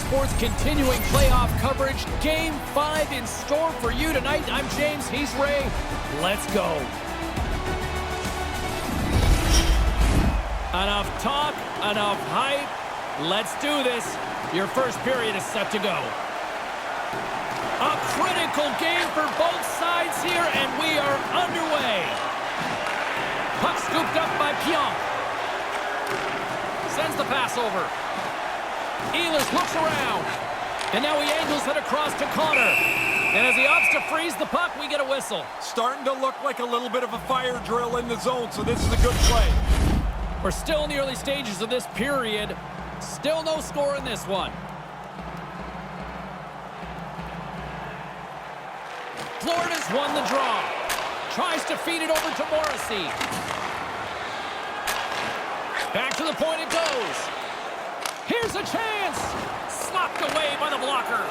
Sports continuing playoff coverage. Game 5 in store for you tonight. I'm James, he's Ray. Let's go. Enough talk, enough hype. Let's do this. Your first period is set to go. A critical game for both sides here, and we are underway. Puck scooped up by Pionk. Sends the pass over. Ehlers looks around. And now he angles it across to Connor. And as he opts to freeze the puck, we get a whistle. Starting to look like a little bit of a fire drill in the zone, so this is a good play. We're still in the early stages of this period. Still no score in this one. Florida's won the draw. Tries to feed it over to Morrissey. Back to the point it goes. Here's a chance. Slopped away by the blocker.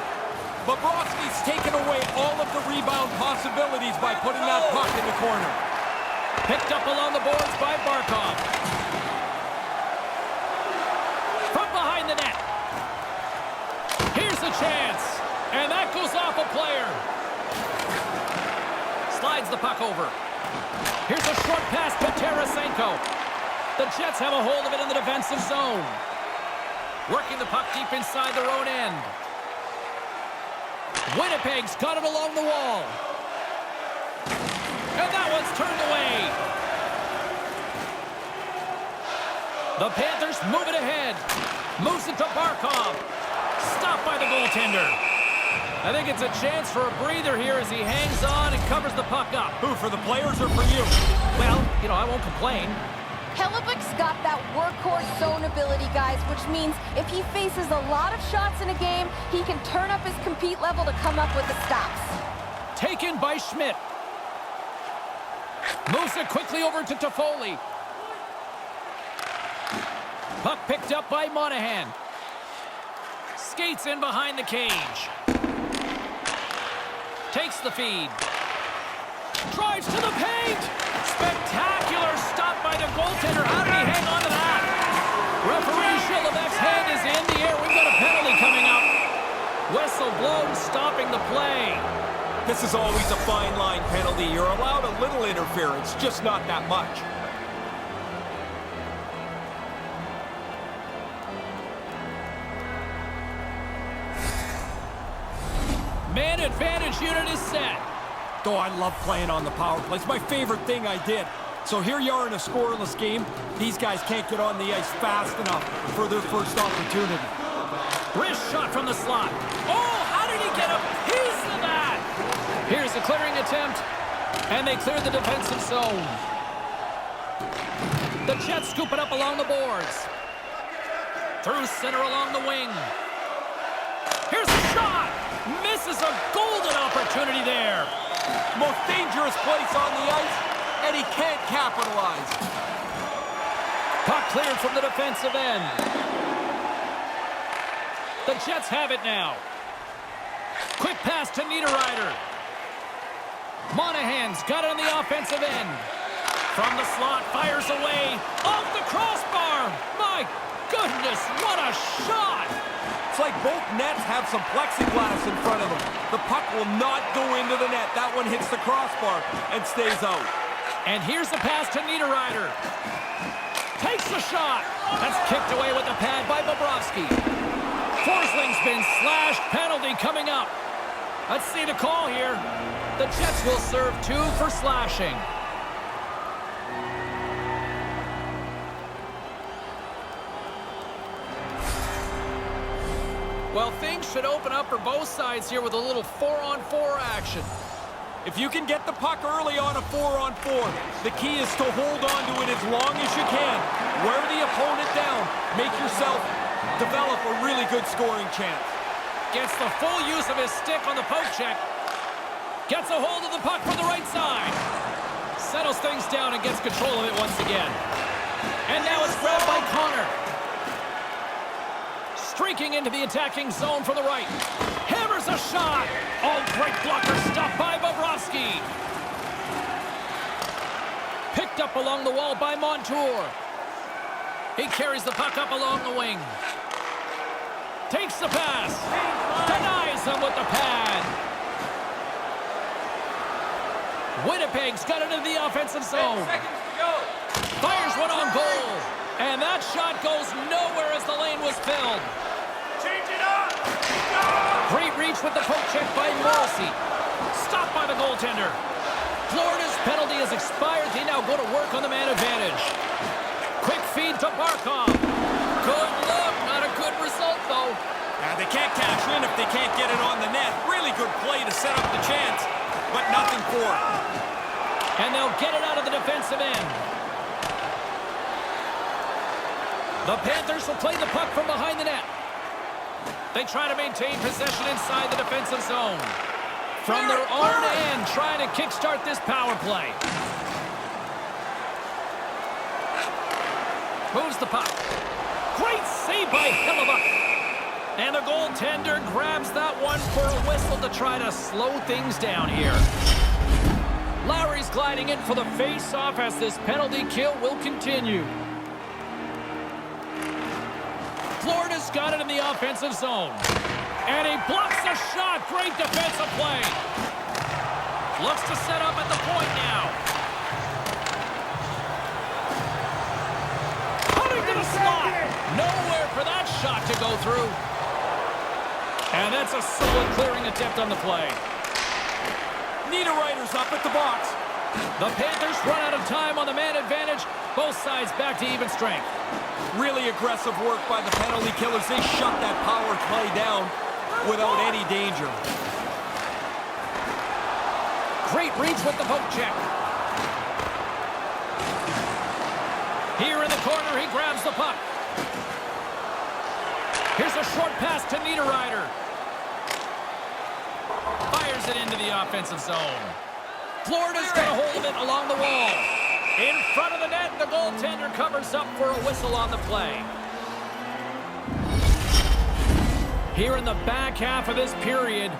Bobrovsky's taken away all of the rebound possibilities by putting that puck in the corner. Picked up along the boards by Barkov. From behind the net. Here's a chance. And that goes off a player. Slides the puck over. Here's a short pass to Tarasenko. The Jets have a hold of it in the defensive zone. Working the puck deep inside their own end. Winnipeg's got it along the wall. And that one's turned away. The Panthers move it ahead. Moves it to Barkov. Stopped by the goaltender. I think it's a chance for a breather here as he hangs on and covers the puck up. Who, for the players or for you? Well, I won't complain. Hellebuyck's got that workhorse zone ability, guys, which means if he faces a lot of shots in a game, he can turn up his compete level to come up with the stops. Taken by Schmidt. Moves it quickly over to Toffoli. Puck picked up by Monahan. Skates in behind the cage. Takes the feed. Drives to the paint. Spectacular stop by the goaltender. How did he hang on to that? Referee Shilevek's hand is in the air. We've got a penalty coming up. Whistle blown, stopping the play. This is always a fine line penalty. You're allowed a little interference, just not that much. Man advantage unit is set. Oh, I love playing on the power play. It's my favorite thing I did. So here you are in a scoreless game. These guys can't get on the ice fast enough for their first opportunity. Wrist shot from the slot. Oh, how did he get a piece of that? Here's a clearing attempt, and they clear the defensive zone. The Jets scoop it up along the boards. Through center along the wing. Here's a shot. Misses a golden opportunity there. Most dangerous place on the ice, and he can't capitalize. Puck cleared from the defensive end. The Jets have it now. Quick pass to Niederreiter. Monahan's got it on the offensive end. From the slot, fires away. Off the crossbar. My goodness, what a shot. It's like both nets have some plexiglass in front of them. The puck will not go into the net. That one hits the crossbar and stays out. And here's the pass to Niederreiter. Takes the shot. That's kicked away with the pad by Bobrovsky. Forsling's been slashed. Penalty coming up. Let's see the call here. The Jets will serve 2 for slashing. Well, things should open up for both sides here with a little 4-on-4 action. If you can get the puck early on a 4-on-4, the key is to hold on to it as long as you can. Wear the opponent down. Make yourself develop a really good scoring chance. Gets the full use of his stick on the poke check. Gets a hold of the puck from the right side. Settles things down and gets control of it once again. And now it's grabbed by Connor. Streaking into the attacking zone from the right. Hammers a shot. Oh, great blocker stuff by Bobrovsky. Picked up along the wall by Montour. He carries the puck up along the wing. Takes the pass. Denies him with the pad. Winnipeg's got it into the offensive zone. 10 seconds to go. Fires one on goal. And that shot goes nowhere as the lane was filled. Change it up. Great reach with the poke check by Morrissey. Stopped by the goaltender. Florida's penalty has expired. They now go to work on the man advantage. Quick feed to Barkov. Good look. Not a good result, though. Now, they can't cash in if they can't get it on the net. Really good play to set up the chance, but nothing for it. And they'll get it out of the defensive end. The Panthers will play the puck from behind the net. They try to maintain possession inside the defensive zone. From their own end, trying to kickstart this power play. Moves the puck. Great save by Hillebuck. And the goaltender grabs that one for a whistle to try to slow things down here. Lowry's gliding in for the face-off as this penalty kill will continue. Florida's got it in the offensive zone. And he blocks the shot. Great defensive play. Looks to set up at the point now. Cutting to the slot. Nowhere for that shot to go through. And that's a solid clearing attempt on the play. Niederreiter's up at the box. The Panthers run out of time on the man advantage. Both sides back to even strength. Really aggressive work by the penalty killers. They shut that power play down without any danger. Great reach with the poke check. Here in the corner, he grabs the puck. Here's a short pass to Niederreiter. Fires it into the offensive zone. Florida's got a hold of it along the wall. In front of the net, the goaltender covers up for a whistle on the play. Here in the back half of this period,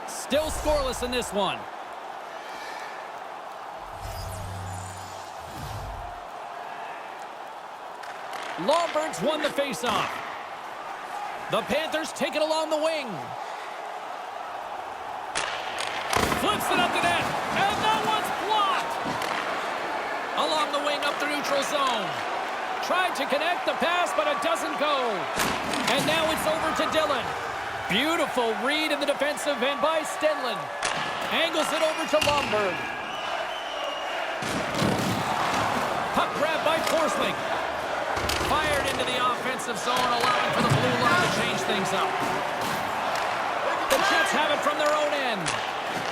still scoreless in this one. Lomberg's won the faceoff. The Panthers take it along the wing. Flips it up the net, and that one's blocked. Along the wing up the neutral zone. Tried to connect the pass, but it doesn't go. And now it's over to Dillon. Beautiful read in the defensive end by Stenlund. Angles it over to Lomberg. Puck grab by Forsling. Fired into the offensive zone, allowing for the blue line to change things up. The Jets have it from their own end.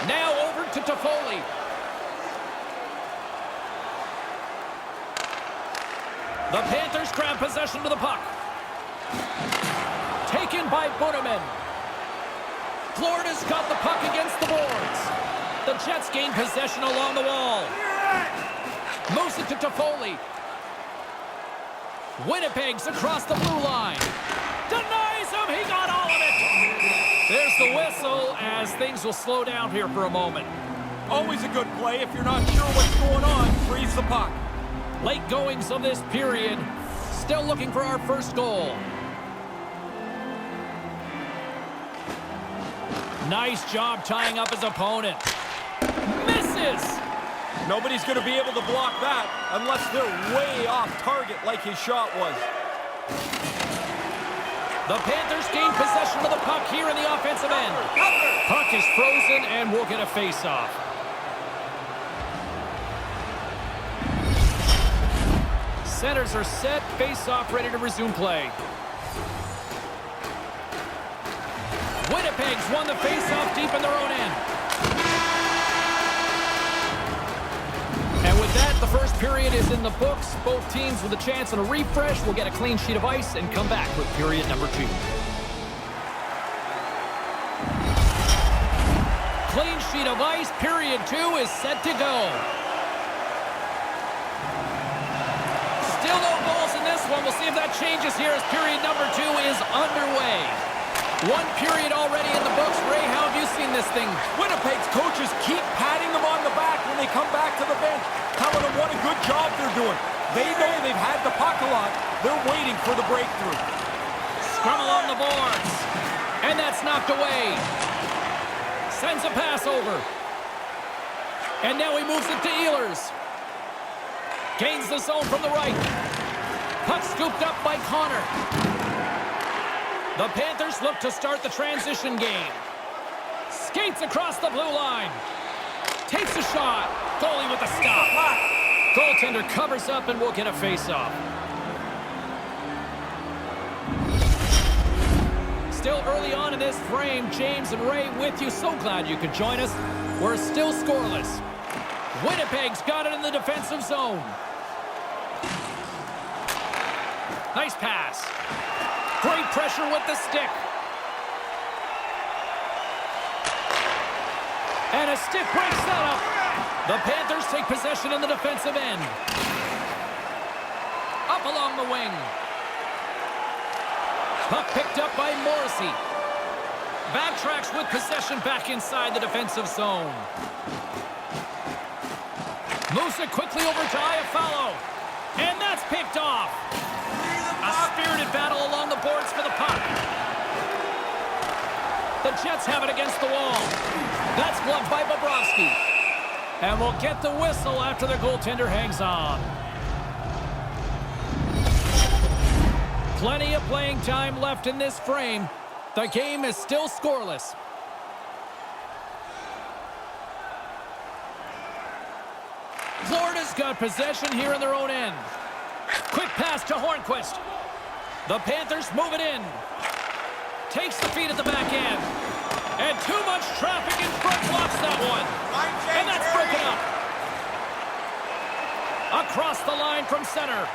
Now over to Toffoli. The Panthers grab possession to the puck. Taken by Buneman. Florida's got the puck against the boards. The Jets gain possession along the wall. Moves it to Toffoli. Winnipeg's across the blue line. Denies him. He got all of it. There's the whistle as things will slow down here for a moment. Always a good play. If you're not sure what's going on, freeze the puck. Late goings of this period. Still looking for our first goal. Nice job tying up his opponent. Misses! Nobody's going to be able to block that unless they're way off target like his shot was. The Panthers gain possession of the puck here in the offensive end. Puck is frozen and we'll get a face-off. Centers are set, face-off ready to resume play. Winnipeg's won the face-off deep in their own end. And with that, the first period is in the books. Both teams with a chance and a refresh will get a clean sheet of ice and come back with period number 2. Clean sheet of ice, period 2 is set to go. Still no goals in this one. We'll see if that changes here as period number 2 is underway. One period already in the books. Ray, how have you seen this thing? Winnipeg's coaches keep patting them on the back when they come back to the bench, telling them what a good job they're doing. They know they've had the puck a lot. They're waiting for the breakthrough. Scrum along the boards. And that's knocked away. Sends a pass over. And now he moves it to Ehlers. Gains the zone from the right. Puck scooped up by Connor. The Panthers look to start the transition game. Skates across the blue line. Takes a shot. Goalie with a stop. Goaltender covers up and will get a face-off. Still early on in this frame, James and Ray with you. So glad you could join us. We're still scoreless. Winnipeg's got it in the defensive zone. Nice pass. Great pressure with the stick. And a stick breaks that up. The Panthers take possession in the defensive end. Up along the wing. Puck picked up by Morrissey. Backtracks with possession back inside the defensive zone. Moves it quickly over to Iafallo. And that's picked off. A spirited battle along the boards for the puck. The Jets have it against the wall. That's blocked by Bobrovsky. And we'll get the whistle after the goaltender hangs on. Plenty of playing time left in this frame. The game is still scoreless. Florida's got possession here in their own end. Quick pass to Hornquist. The Panthers move it in. Takes the feed at the back end. And too much traffic in front blocks that one. And that's broken up. Across the line from center.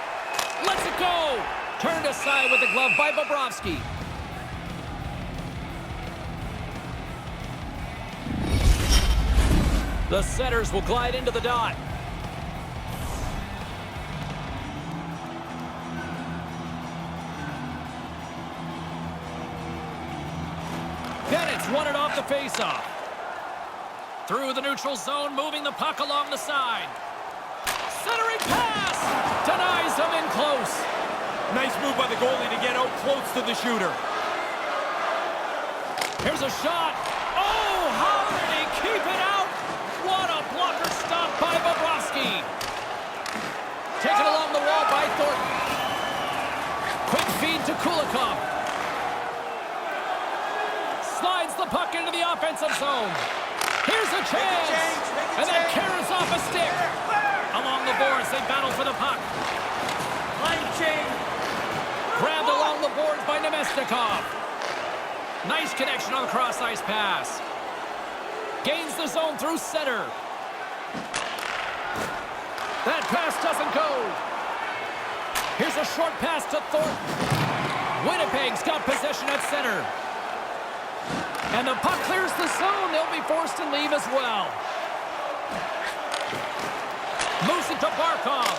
Lets it go. Turned aside with the glove by Bobrovsky. The setters will glide into the dot. Bennett's won it off the faceoff. Through the neutral zone, moving the puck along the side. Centering pass! Denies him in close. Nice move by the goalie to get out close to the shooter. Here's a shot. Oh, how did he keep it out? What a blocker stop by Bobrovsky. Taken along the wall by Thornton. Quick feed to Kulikov. Slides the puck into the offensive zone. Here's a chance. And then carries off a stick. Along the boards, they battle for the puck. Line change. Grabbed along the boards by Nemestikov. Nice connection on the cross-ice pass. Gains the zone through center. That pass doesn't go. Here's a short pass to Thornton. Winnipeg's got possession at center. And the puck clears the zone. They'll be forced to leave as well. Moves it to Barkov.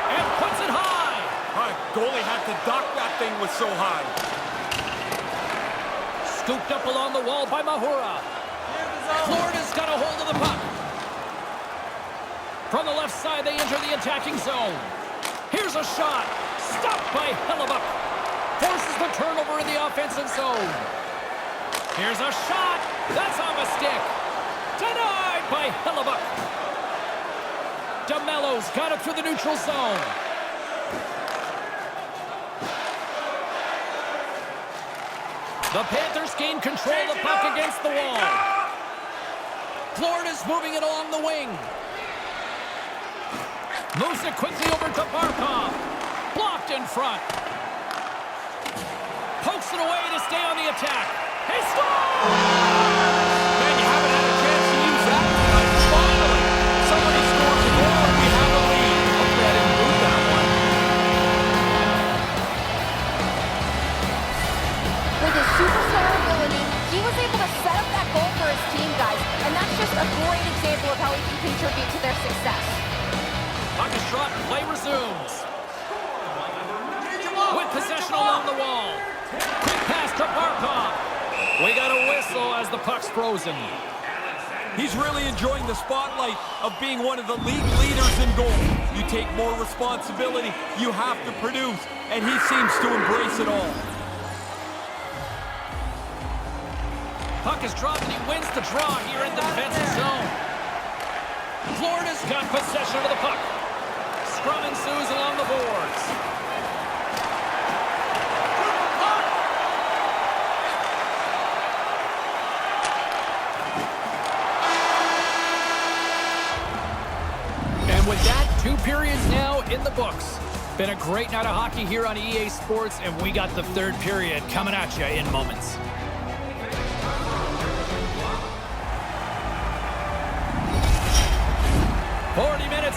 And puts it high. Goalie had to duck. That thing was so high. Scooped up along the wall by Mahura. Florida's got a hold of the puck. From the left side, they enter the attacking zone. Here's a shot. Stopped by Hellebuck. Forces the turnover in the offensive zone. Here's a shot. That's off a stick. Denied by Hellebuck. DeMello's got it through the neutral zone. The Panthers gain control of the puck against the wall. Florida's moving it along the wing. Moves it quickly over to Barkov. Blocked in front. Pokes it away to stay on the attack. He scores! Man, you haven't had a chance to use that tonight. Finally, somebody scores a goal and we have a lead. Hopefully I didn't lose that one. With his superstar ability, he was able to set up that goal for his team, guys. And that's just a great example of how he can contribute to their success. Puck is shot, play resumes. With possession along the wall. Quick pass to Barkov. We got a whistle as the puck's frozen. He's really enjoying the spotlight of being one of the league leaders in goal. You take more responsibility, you have to produce, and he seems to embrace it all. Puck is dropped and he wins the draw here in the defensive zone. Florida's got possession of the puck. Scrum ensues along the boards. And with that, 2 periods now in the books. Been a great night of hockey here on EA Sports, and we got the 3rd period coming at you in moments.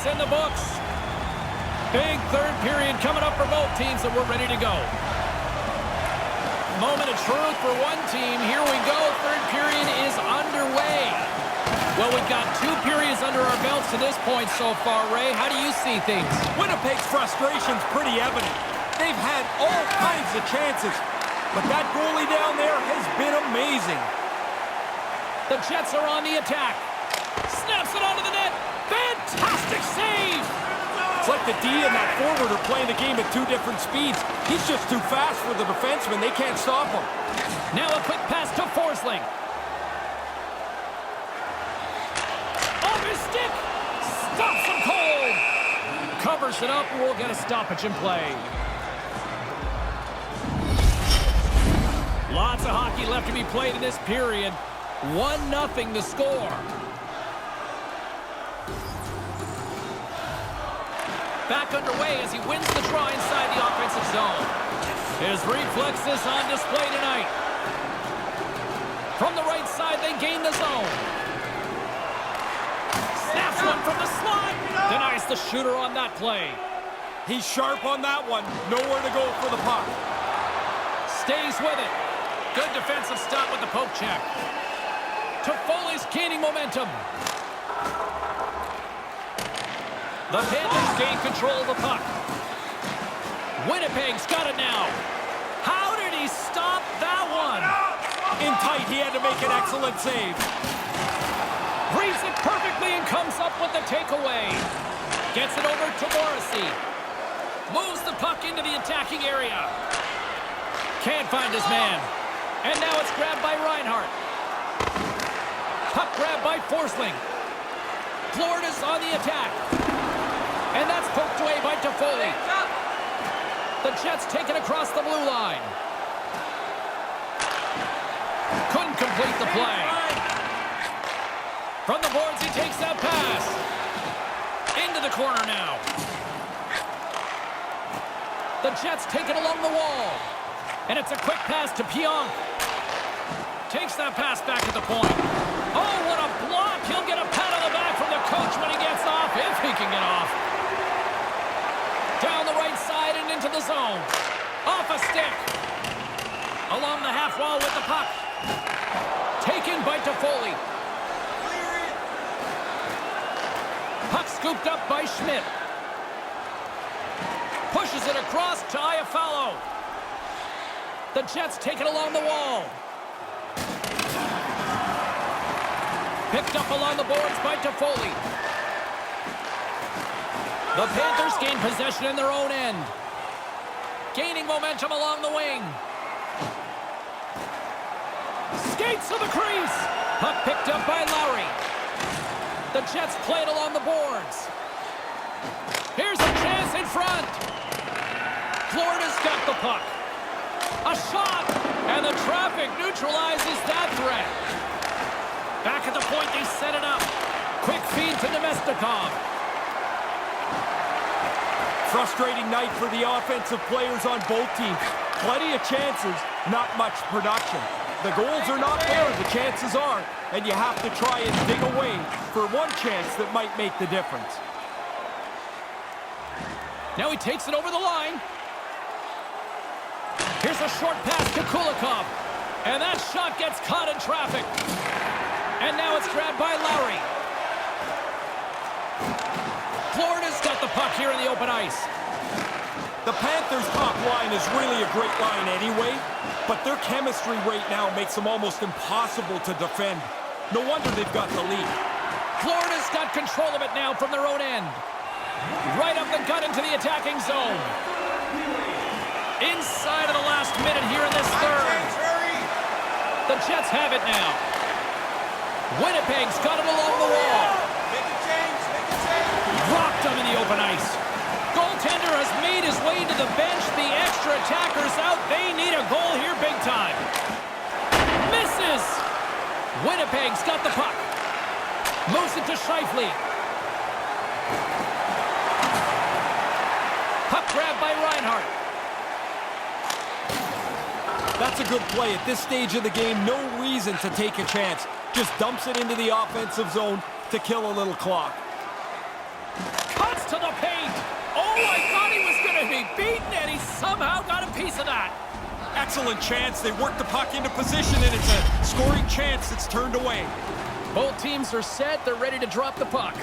In the books. Big 3rd period coming up for both teams, and we're ready to go. Moment of truth for one team. Here we go. 3rd period is underway. Well, we've got 2 periods under our belts to this point so far, Ray. How do you see things? Winnipeg's frustration's pretty evident. They've had all kinds of chances, but that goalie down there has been amazing. The Jets are on the attack. Snaps it onto the net. Fantastic save! It's like the D and that forward are playing the game at 2 different speeds. He's just too fast for the defenseman. They can't stop him. Now a quick pass to Forsling. Off his stick! Stops him cold! Covers it up, and we'll get a stoppage in play. Lots of hockey left to be played in this period. 1-0 to score. Back underway as he wins the draw inside the offensive zone. His reflexes on display tonight. From the right side, they gain the zone. Snaps one from the slot. Denies the shooter on that play. He's sharp on that one. Nowhere to go for the puck. Stays with it. Good defensive stop with the poke check. Toffoli's gaining momentum. The Panthers gain control of the puck. Winnipeg's got it now. How did he stop that one? In tight, he had to make an excellent save. Reads it perfectly and comes up with the takeaway. Gets it over to Morrissey. Moves the puck into the attacking area. Can't find his man. And now it's grabbed by Reinhart. Puck grabbed by Forsling. Florida's on the attack. And that's poked away by Toffoli. The Jets take it across the blue line. Couldn't complete the play. From the boards, he takes that pass. Into the corner now. The Jets take it along the wall. And it's a quick pass to Pionk. Takes that pass back at the point. Oh, what a block. He'll get a pat on the back from the coach when he gets off, if he can get off. Down the right side and into the zone. Off a stick. Along the half wall with the puck. Taken by Toffoli. Puck scooped up by Schmidt. Pushes it across to Iafallo. The Jets take it along the wall. Picked up along the boards by Toffoli. The Panthers gain possession in their own end. Gaining momentum along the wing. Skates to the crease. Puck picked up by Lowry. The Jets play it along the boards. Here's a chance in front. Florida's got the puck. A shot. And the traffic neutralizes that threat. Back at the point, they set it up. Quick feed to Nemestikov. Frustrating night for the offensive players on both teams. Plenty of chances, not much production. The goals are not there, the chances are, and you have to try and dig away for one chance that might make the difference. Now he takes it over the line. Here's a short pass to Kulikov. And that shot gets caught in traffic. And now it's grabbed by Lowry. Florida's got the puck here in the open ice. The Panthers' top line is really a great line anyway, but their chemistry right now makes them almost impossible to defend. No wonder they've got the lead. Florida's got control of it now from their own end. Right up the gut into the attacking zone. Inside of the last minute here in this third. The Jets have it now. Winnipeg's got it along the wall. Make a change, make a change. Rocked him in the open ice. Goaltender has made his way to the bench. The extra attackers out. They need a goal here big time. Misses. Winnipeg's got the puck. Moves it to Scheifele. Puck grabbed by Reinhart. That's a good play. At this stage of the game, no reason to take a chance. Just dumps it into the offensive zone to kill a little clock. Cuts to the paint. Oh, I thought he was going to be beaten, and he somehow got a piece of that. Excellent chance. They work the puck into position, and it's a scoring chance that's turned away. Both teams are set. They're ready to drop the puck.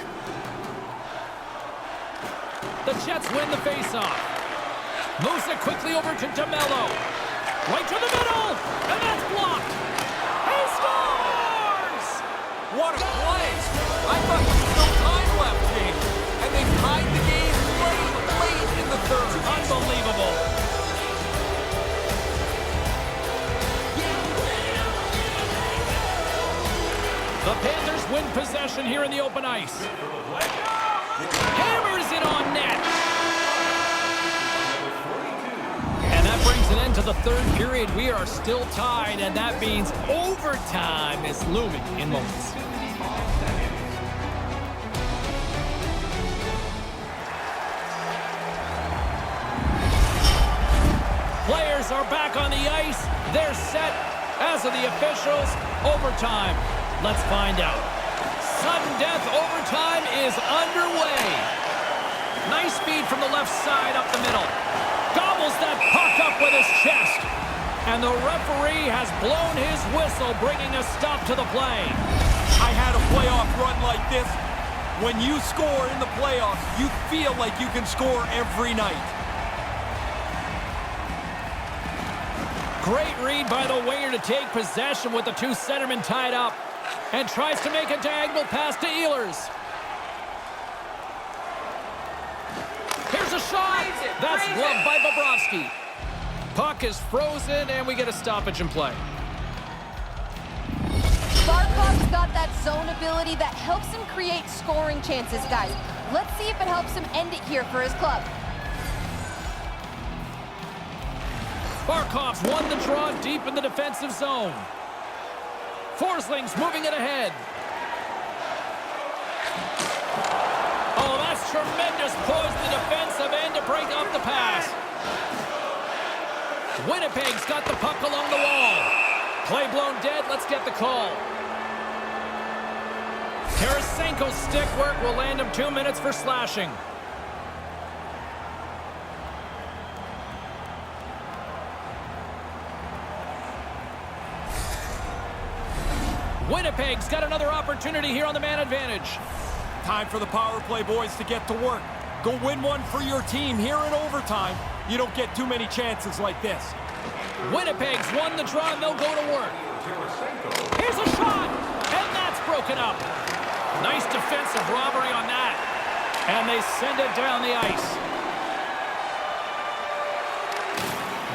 The Jets win the faceoff. Moves it quickly over to DeMello. Right to the middle, and that's blocked. He scores! What a play! I thought there was no time left, King. And they tied the game late in the third. Unbelievable. The Panthers win possession here in the open ice. Hammers it on net. And that brings an end to the third period. We are still tied, and that means overtime is looming in moments. Players are back on the ice. They're set. As of the officials, overtime. Let's find out. Sudden death overtime is underway. Nice speed from the left side up the middle. Gobbles that puck up with his chest. And the referee has blown his whistle, bringing a stop to the play. I had a playoff run like this. When you score in the playoffs, you feel like you can score every night. Great read by the winger to take possession with the two centermen tied up. And tries to make a diagonal pass to Ehlers. Here's a shot. That's gloved by Bobrovsky. Puck is frozen, and we get a stoppage in play. Barkov's got that zone ability that helps him create scoring chances, guys. Let's see if it helps him end it here for his club. Barkov's won the draw deep in the defensive zone. Forsling's moving it ahead. Oh, that's tremendous poise in the defensive end to break off the pass. Winnipeg's got the puck along the wall. Play blown dead. Let's get the call. Tarasenko's stick work will land him 2 minutes for slashing. Winnipeg's got another opportunity here on the man advantage. Time for the power play boys to get to work. Go win one for your team here in overtime. You don't get too many chances like this. Winnipeg's won the draw, and they'll go to work. Here's a shot, and that's broken up. Nice defensive robbery on that. And they send it down the ice.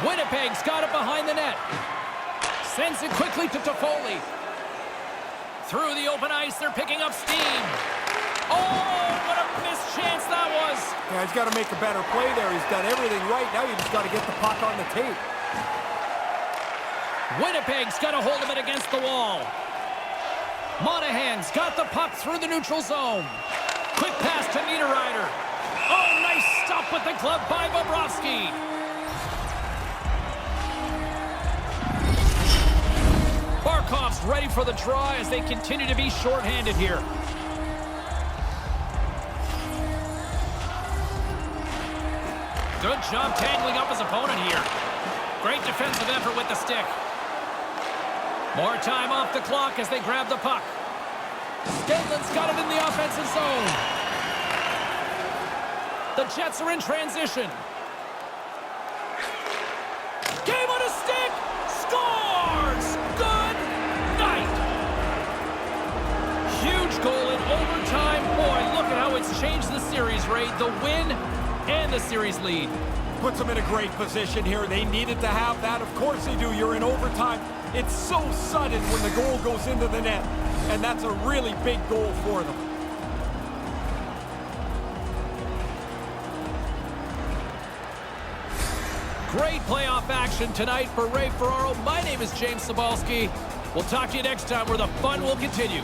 Winnipeg's got it behind the net. Sends it quickly to Toffoli. Through the open ice, they're picking up steam. Oh, what a missed chance that was. Yeah, he's got to make a better play there. He's done everything right. Now you just got to get the puck on the tape. Winnipeg's got a hold of it against the wall. Monahan's got the puck through the neutral zone. Quick pass to Niederreiter. Oh, nice stop with the glove by Bobrovsky. Barkov's ready for the draw as they continue to be shorthanded here. Good job tangling up his opponent here. Great defensive effort with the stick. More time off the clock as they grab the puck. Stenlin's got it in the offensive zone. The Jets are in transition. Game on a stick. Scores! Good night. Huge goal in overtime. Boy, look at how it's changed the series, Ray. The win and the series lead. puts them in a great position here. They needed to have that. Of course they do. You're in overtime. It's so sudden when the goal goes into the net, and that's a really big goal for them. Great playoff action tonight for Ray Ferraro. My name is James Cybulski. We'll talk to you next time where the fun will continue.